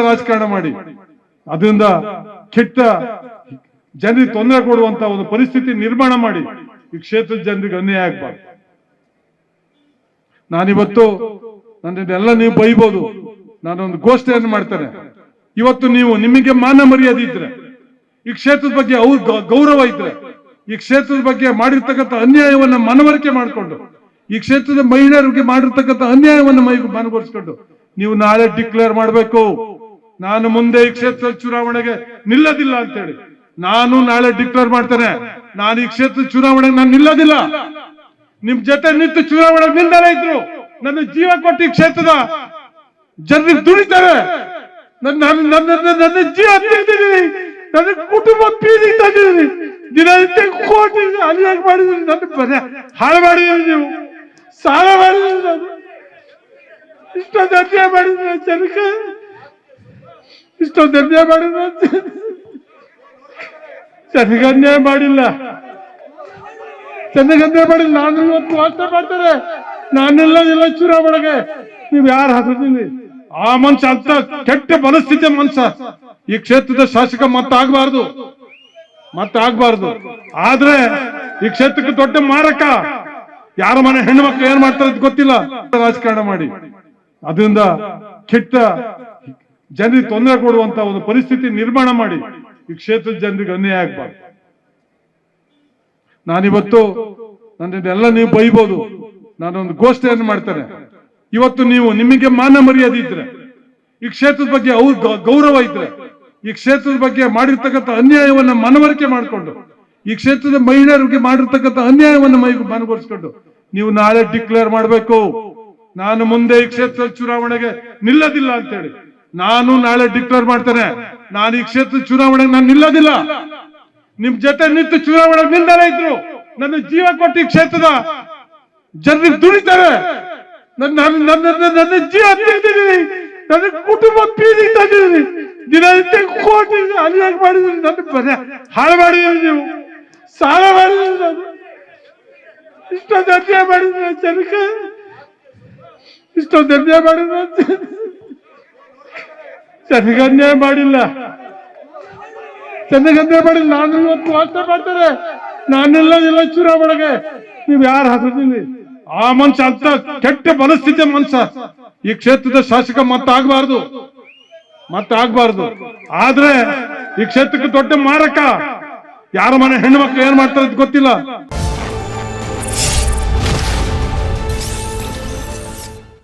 ರಾಜಕಾರಣ ಮಾಡಿ ಅದರಿಂದ ಕೆಟ್ಟ ಜನರಿಗೆ ತೊಂದರೆ ಕೊಡುವಂತ ಒಂದು ಪರಿಸ್ಥಿತಿ ನಿರ್ಮಾಣ ಮಾಡಿ ಈ ಕ್ಷೇತ್ರದ ಜನರಿಗೆ ಅನ್ಯಾಯ ಆಗ್ಬಾರ್ದು. ನಾನಿವತ್ತು ನನ್ನೆಲ್ಲ ನೀವು ಬೈಬೋದು, ನಾನೊಂದು ಗೋಷ್ಠಿಯನ್ನು ಮಾಡ್ತೇನೆ. ಇವತ್ತು ನಿಮಗೆ ಮಾನ ಮರ್ಯಾದೆ ಇದ್ರೆ, ಈ ಕ್ಷೇತ್ರದ ಬಗ್ಗೆ ಗೌರವ ಇದ್ರೆ, ಈ ಕ್ಷೇತ್ರದ ಬಗ್ಗೆ ಮಾಡಿರ್ತಕ್ಕಂಥ ಅನ್ಯಾಯವನ್ನ ಮನವರಿಕೆ ಮಾಡಿಕೊಂಡು, ಈ ಕ್ಷೇತ್ರದ ಮಹಿಳೆಯರಿಗೆ ಮಾಡಿರ್ತಕ್ಕಂಥ ಅನ್ಯಾಯವನ್ನ ಮನವರಿಸಿಕೊಂಡು ನೀವು ನಾಳೆ ಡಿಕ್ಲೇರ್ ಮಾಡಬೇಕು, ನಾನು ಮುಂದೆ ಈ ಕ್ಷೇತ್ರದ ಚುನಾವಣೆಗೆ ನಿಲ್ಲದಿಲ್ಲ ಅಂತೇಳಿ. ನಾನು ನಾಳೆ ಡಿಕ್ಲೇರ್ ಮಾಡ್ತೇನೆ, ನಾನು ಈ ಕ್ಷೇತ್ರದ ಚುನಾವಣೆಗೆ ನಾನು ನಿಲ್ಲದಿಲ್ಲ. ನಿಮ್ ಜೊತೆ ನಿಂತು ಚುನಾವಣೆ ನಿಲ್ದಾರ ಇದ್ರು ನನ್ನ ಜೀವ ಕೊಟ್ಟು ಈ ಕ್ಷೇತ್ರದ ಜನರಿಗೆ ದುಡಿತಾರೆ. ನನ್ನ ಜೀವ ತೆಗೆದಿದ್ದೀನಿ, ನನ್ನ ಕುಟುಂಬ ಬೀದಿ ತಂದಿದ್ದೀನಿ, ದಿನನಿತ್ಯ ಕೋಟಿ ಅನ್ಯಾಯ ಮಾಡಿದ್ರಿ, ನನ್ನ ಹಾಳು ಮಾಡಿದ್ರಿ, ನೀವು ಸಾಲ ಮಾಡಿದ್ರಿ, ನಾನು ಇಷ್ಟೊಂದು ಅನ್ಯಾಯ ಮಾಡಿದ್ರೆ ಜನಕ್ಕೆ, ಇಷ್ಟೊಂದು ಅನ್ಯಾಯ ಮಾಡಿದ್ರೆ ಜನಗೆ ಅನ್ಯಾಯ ಮಾಡಿಲ್ಲ, ಜನಗೆ ಅನ್ಯಾಯ ಮಾಡಿಲ್ಲ. ನಾನು ಇವತ್ತು ವಾಚನೆ ಮಾಡ್ತಾರೆ, ನಾನೆಲ್ಲ ಚುನಾವಣೆಗೆ ನೀವು ಯಾರು ಹಾಕಿದ್ದೀನಿ ಆ ಮನುಷ್ಯ ಅಂತ ಕೆಟ್ಟ ಮನಸ್ಥಿತಿ ಮನುಷ್ಯ ಈ ಕ್ಷೇತ್ರದ ಶಾಸಕ ಮತ್ತಾಗಬಾರ್ದು. ಆದ್ರೆ ಈ ಕ್ಷೇತ್ರಕ್ಕೆ ದೊಡ್ಡ ಮಾರಕ. ಯಾರ ಮನೆ ಹೆಣ್ಮಕ್ಳು ಏನ್ ಮಾಡ್ತಾರೆ ಅಂತ ಗೊತ್ತಿಲ್ಲ, ರಾಜಕಾರಣ ಮಾಡಿ ಅದರಿಂದ ಕೆಟ್ಟ ಜನರಿಗೆ ತೊಂದರೆ ಕೊಡುವಂತ ಒಂದು ಪರಿಸ್ಥಿತಿ ನಿರ್ಮಾಣ ಮಾಡಿ ಈ ಕ್ಷೇತ್ರದ ಜನರಿಗೆ ಅನ್ಯಾಯ ಆಗ್ಬಾರ್ದು. ನಾನಿವತ್ತು ನನ್ನೆಲ್ಲ ನೀವು ಬೈಬೋದು, ನಾನೊಂದು ಗೋಷ್ಠಿಯನ್ನು ಮಾಡ್ತೇನೆ. ಇವತ್ತು ನಿಮಗೆ ಮಾನ ಮರ್ಯಾದೆ ಇದ್ರೆ, ಈ ಕ್ಷೇತ್ರದ ಬಗ್ಗೆ ಗೌರವ ಇದ್ರೆ, ಈ ಕ್ಷೇತ್ರದ ಬಗ್ಗೆ ಮಾಡಿರ್ತಕ್ಕಂಥ ಅನ್ಯಾಯವನ್ನ ಮನವರಿಕೆ ಮಾಡಿಕೊಂಡು, ಈ ಕ್ಷೇತ್ರದ ಮಹಿಳೆಯರಿಗೆ ಮಾಡಿರ್ತಕ್ಕಂಥ ಅನ್ಯಾಯವನ್ನ ಮನವರಿಸಿಕೊಂಡು ನೀವು ನಾಳೆ ಡಿಕ್ಲೇರ್ ಮಾಡಬೇಕು, ನಾನು ಮುಂದೆ ಈ ಕ್ಷೇತ್ರದ ಚುನಾವಣೆಗೆ ನಿಲ್ಲದಿಲ್ಲ ಅಂತೇಳಿ. ನಾನು ನಾಳೆ ಡಿಕ್ಲೇರ್ ಮಾಡ್ತೇನೆ, ನಾನು ಈ ಕ್ಷೇತ್ರದ ಚುನಾವಣೆಗೆ ನಾನು ನಿಲ್ಲದಿಲ್ಲ. ನಿಮ್ ಜೊತೆ ನಿಂತು ಚುನಾವಣೆ ನಿಲ್ದಾರ ಇದ್ರು ನನ್ನ ಜೀವ ಕೊಟ್ಟು ಈ ಕ್ಷೇತ್ರದ ಜನರಿಗೆ ದುಡಿತಾರೆ. ನನ್ನ ಜೀವ ತೆಗೆದಿದ್ದೀನಿ, ನನ್ನ ಕುಟುಂಬ ಬೀದಿ ತಂದಿದ್ದೀನಿ, ದಿನನಿತ್ಯ ಕೋಟಿ ಅನ್ಯಾಯ ಮಾಡಿದ್ರಿ, ನನ್ನ ಹಾಳು ಮಾಡಿದ್ರಿ, ನೀವು ಸಾಲ ಮಾಡಿದ್ರಿ, ನಾನು ಇಷ್ಟೊಂದು ಅನ್ಯಾಯ ಮಾಡಿದ್ರೆ ಜನಕ್ಕೆ, ಇಷ್ಟೊಂದು ಅನ್ಯಾಯ ಮಾಡಿದ್ರೆ ಜನಗೆ ಅನ್ಯಾಯ ಮಾಡಿಲ್ಲ, ನಾನು ಇವತ್ತು ವಾಚನೆ ಮಾಡ್ತಾರೆ, ನಾನೆಲ್ಲ ಚುನಾವಣೆಗೆ ನೀವು ಯಾರು ಹಾಕಿದ್ದೀನಿ ಆ ಮನುಷ್ಯ ಅಂತ ಕೆಟ್ಟ ಮನಸ್ಥಿತಿ ಮನುಷ್ಯ ಈ ಕ್ಷೇತ್ರದ ಶಾಸಕ ಮತ್ತಾಗಬಾರ್ದು. ಆದ್ರೆ ಈ ಕ್ಷೇತ್ರಕ್ಕೆ ದೊಡ್ಡ ಮಾರಕ. ಯಾರ ಮನೆ ಹೆಣ್ಮಕ್ಳು ಏನ್ ಮಾಡ್ತಾರೆ ಅಂತ ಗೊತ್ತಿಲ್ಲ.